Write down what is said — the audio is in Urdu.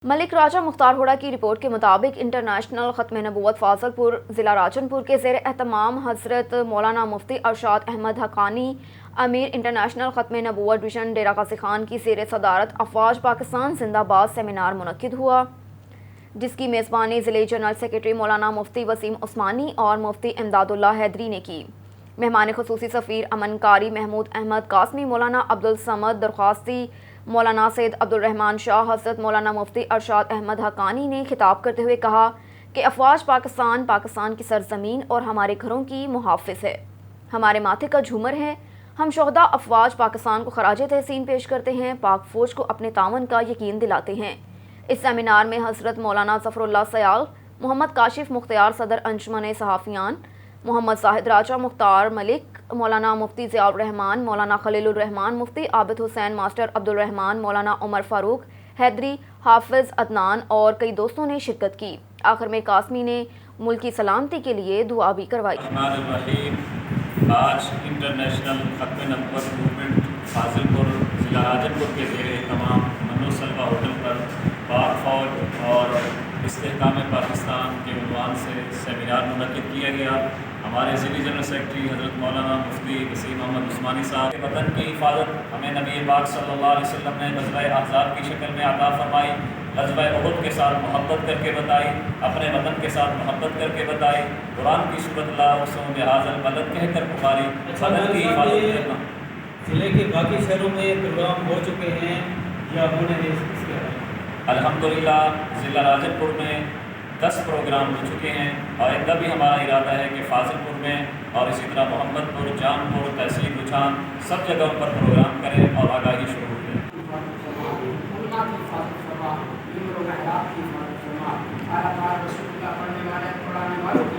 ملک راجہ مختار ہوڑا کی رپورٹ کے مطابق انٹرنیشنل ختم نبوت فاضل پور ضلع راجن کے زیر اہتمام حضرت مولانا مفتی ارشاد احمد حقانی امیر انٹرنیشنل ختم نبوت ڈویژن ڈیرہ غازی خان کی زیر صدارت افواج پاکستان زندہ باد سیمینار منعقد ہوا، جس کی میزبانی ضلعی جنرل سیکرٹری مولانا مفتی وسیم عثمانی اور مفتی امداد اللہ حیدری نے کی۔ مہمان خصوصی سفیر امن کاری محمود احمد قاسمی، مولانا عبدالصمد درخواستی، مولانا سید عبدالرحمن شاہ، حضرت مولانا مفتی ارشاد احمد حقانی نے خطاب کرتے ہوئے کہا کہ افواج پاکستان کی سرزمین اور ہمارے گھروں کی محافظ ہے، ہمارے ماتھے کا جھومر ہے۔ ہم شہداء افواج پاکستان کو خراج تحسین پیش کرتے ہیں، پاک فوج کو اپنے تعاون کا یقین دلاتے ہیں۔ اس سیمینار میں حضرت مولانا ظفر اللہ سیال، محمد کاشف مختار صدر انجمن صحافیان، محمد زاہد راجہ مختار ملک، مولانا مفتی ضیاء الرحمان، مولانا خلیل الرحمان، مفتی عابد حسین، ماسٹر عبدالرحمان، مولانا عمر فاروق حیدری، حافظ عدنان اور کئی دوستوں نے شرکت کی۔ آخر میں قاسمی نے ملک کی سلامتی کے لیے دعا بھی کروائی۔ الرحمن الرحیم، آج انٹرنیشنل ختم نبوت موومنٹ فاضل پور ضلع راجن پور کے زیر اہتمام منو سلوا ہوٹل پر پاک فوج اور استحکام پاکستان کے عنوان سے سیمینار منعقد کیا گیا۔ ہمارے ضلعی جنرل سیکرٹری حضرت مولانا مفتی وسیم احمد عثمانی صاحب، وطن کی حفاظت ہمیں نبی پاک صلی اللہ علیہ وسلم نے غزوہ احزاب کی شکل میں عطا فرمائی، غزوہ احد کے ساتھ محبت کر کے بتائی، اپنے وطن کے ساتھ محبت کر کے بتائی۔ قرآن کی سورۃ لا اقسم بہذا البلد کہہ کر پکاری، وطن کی حفاظت کرنا۔ ضلع کے باقی شہروں میں پروگرام ہو چکے ہیں یا ہونے ہیں اس کے؟ الحمدللہ ضلع راجن پور میں 10 پروگرام ہو چکے ہیں، اور آئندہ بھی ہمارا ارادہ ہے کہ فاضل پور میں اور اسی طرح محمد پور، جان پور، تحصیل رجحان سب جگہوں پر پروگرام کریں اور آگاہی شروع کریں۔ اللہ